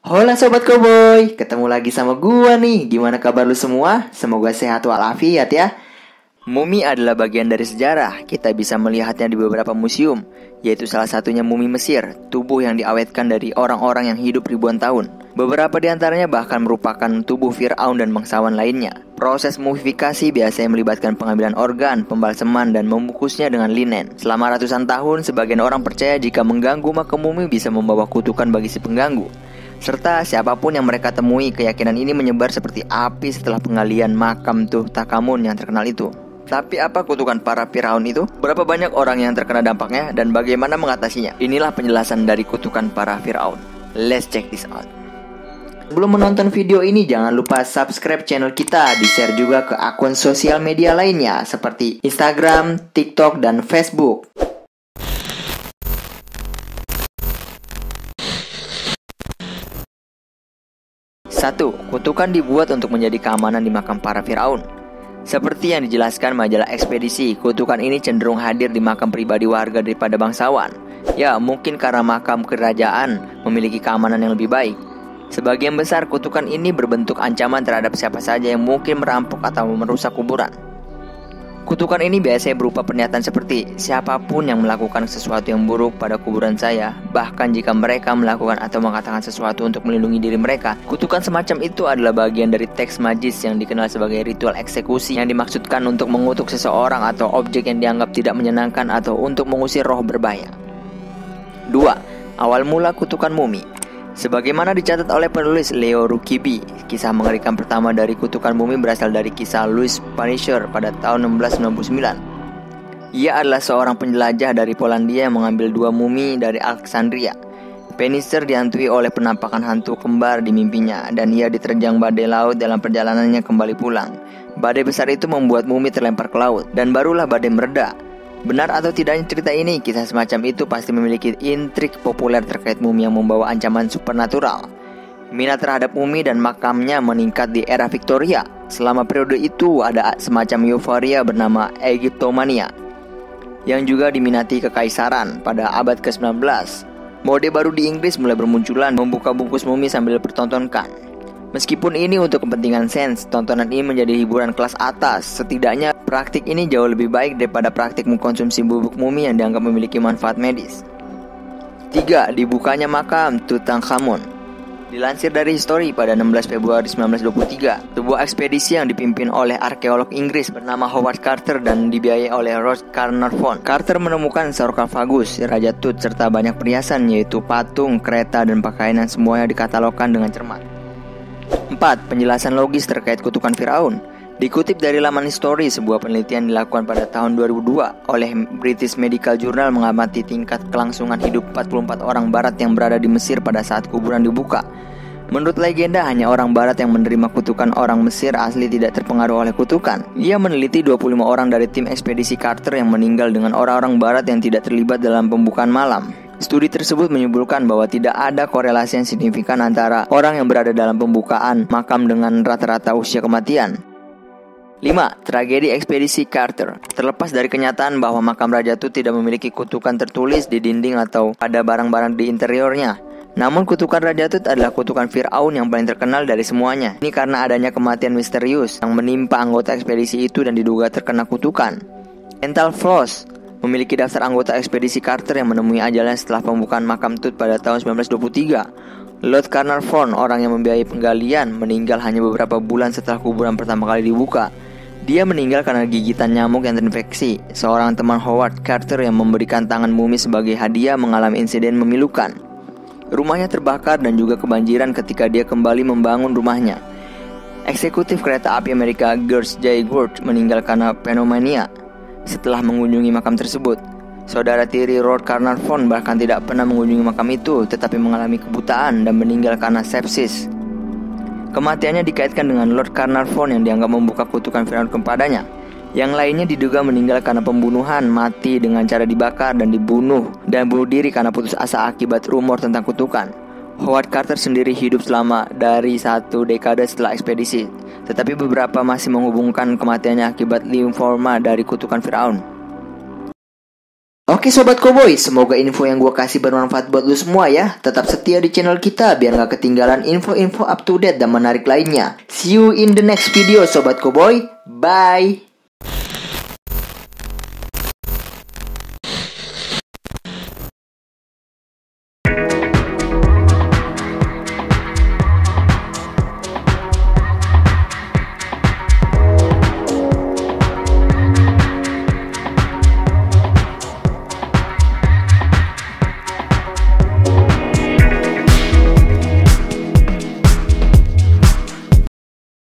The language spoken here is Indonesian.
Hola Sobat Koboi, ketemu lagi sama gua nih. Gimana kabar lu semua? Semoga sehat walafiat ya. Mumi adalah bagian dari sejarah. Kita bisa melihatnya di beberapa museum, yaitu salah satunya mumi Mesir, tubuh yang diawetkan dari orang-orang yang hidup ribuan tahun. Beberapa di antaranya bahkan merupakan tubuh Fir'aun dan bangsawan lainnya. Proses mumifikasi biasanya melibatkan pengambilan organ, pembalseman, dan membungkusnya dengan linen. Selama ratusan tahun, sebagian orang percaya jika mengganggu makam mumi bisa membawa kutukan bagi si pengganggu. Serta siapapun yang mereka temui, keyakinan ini menyebar seperti api setelah penggalian makam Tutankhamun yang terkenal itu. Tapi apa kutukan para Firaun itu? Berapa banyak orang yang terkena dampaknya dan bagaimana mengatasinya? Inilah penjelasan dari kutukan para Firaun. Let's check this out. Sebelum menonton video ini, jangan lupa subscribe channel kita, di-share juga ke akun sosial media lainnya seperti Instagram, TikTok, dan Facebook. 1. Kutukan dibuat untuk menjadi keamanan di makam para Firaun. Seperti yang dijelaskan majalah Ekspedisi, kutukan ini cenderung hadir di makam pribadi warga daripada bangsawan. Ya, mungkin karena makam kerajaan memiliki keamanan yang lebih baik. Sebagian besar kutukan ini berbentuk ancaman terhadap siapa saja yang mungkin merampok atau merusak kuburan. Kutukan ini biasanya berupa pernyataan seperti, siapapun yang melakukan sesuatu yang buruk pada kuburan saya, bahkan jika mereka melakukan atau mengatakan sesuatu untuk melindungi diri mereka. Kutukan semacam itu adalah bagian dari teks magis yang dikenal sebagai ritual eksekusi, yang dimaksudkan untuk mengutuk seseorang atau objek yang dianggap tidak menyenangkan atau untuk mengusir roh berbahaya. 2. Awal mula kutukan mumi. Sebagaimana dicatat oleh penulis Leo Rukibi, kisah mengerikan pertama dari kutukan mumi berasal dari kisah Louis Punisher pada tahun 1699. Ia adalah seorang penjelajah dari Polandia yang mengambil 2 mumi dari Alexandria. Punisher dihantui oleh penampakan hantu kembar di mimpinya, dan ia diterjang badai laut dalam perjalanannya kembali pulang. Badai besar itu membuat mumi terlempar ke laut, dan barulah badai mereda. Benar atau tidaknya cerita ini, kisah semacam itu pasti memiliki intrik populer terkait mumi yang membawa ancaman supernatural. Minat terhadap mumi dan makamnya meningkat di era Victoria. Selama periode itu ada semacam euforia bernama Egyptomania, yang juga diminati kekaisaran pada abad ke-19. Mode baru di Inggris mulai bermunculan, membuka bungkus mumi sambil dipertontonkan. Meskipun ini untuk kepentingan sens, tontonan ini menjadi hiburan kelas atas. Setidaknya praktik ini jauh lebih baik daripada praktik mengkonsumsi bubuk mumi yang dianggap memiliki manfaat medis. 3. Dibukanya makam Tutankhamun. Dilansir dari History pada 16 Februari 1923, sebuah ekspedisi yang dipimpin oleh arkeolog Inggris bernama Howard Carter dan dibiayai oleh Lord Carnarvon. Carter menemukan sarkofagus Raja Tut serta banyak perhiasan, yaitu patung, kereta, dan pakaian yang semuanya dikatalogkan dengan cermat. 4. Penjelasan logis terkait kutukan Firaun. Dikutip dari laman History, sebuah penelitian dilakukan pada tahun 2002 oleh British Medical Journal mengamati tingkat kelangsungan hidup 44 orang barat yang berada di Mesir pada saat kuburan dibuka. Menurut legenda, hanya orang barat yang menerima kutukan orang Mesir asli tidak terpengaruh oleh kutukan. Ia meneliti 25 orang dari tim ekspedisi Carter yang meninggal dengan orang-orang barat yang tidak terlibat dalam pembukaan malam. Studi tersebut menyimpulkan bahwa tidak ada korelasi yang signifikan antara orang yang berada dalam pembukaan makam dengan rata-rata usia kematian. 5. Tragedi ekspedisi Carter. Terlepas dari kenyataan bahwa makam Raja Tut tidak memiliki kutukan tertulis di dinding atau pada barang-barang di interiornya, namun kutukan Raja Tut adalah kutukan Fir'aun yang paling terkenal dari semuanya. Ini karena adanya kematian misterius yang menimpa anggota ekspedisi itu dan diduga terkena kutukan. Mental Floss memiliki daftar anggota ekspedisi Carter yang menemui ajalnya setelah pembukaan makam Tut pada tahun 1923. Lord Carnarvon, orang yang membiayai penggalian, meninggal hanya beberapa bulan setelah kuburan pertama kali dibuka. Dia meninggal karena gigitan nyamuk yang terinfeksi. Seorang teman Howard Carter yang memberikan tangan mumi sebagai hadiah mengalami insiden memilukan. Rumahnya terbakar dan juga kebanjiran ketika dia kembali membangun rumahnya. Eksekutif kereta api Amerika George J. Gould meninggal karena pneumonia setelah mengunjungi makam tersebut. Saudara tiri Lord Carnarvon bahkan tidak pernah mengunjungi makam itu, tetapi mengalami kebutaan dan meninggal karena sepsis. Kematiannya dikaitkan dengan Lord Carnarvon yang dianggap membuka kutukan Firaun kepadanya. Yang lainnya diduga meninggal karena pembunuhan, mati dengan cara dibakar dan dibunuh, dan bunuh diri karena putus asa akibat rumor tentang kutukan. Howard Carter sendiri hidup selama dari 1 dekade setelah ekspedisi, tetapi beberapa masih menghubungkan kematiannya akibat limfoma dari kutukan Firaun. Oke Sobat Koboi, semoga info yang gue kasih bermanfaat buat lu semua ya. Tetap setia di channel kita biar gak ketinggalan info-info up to date dan menarik lainnya. See you in the next video Sobat Koboi, bye.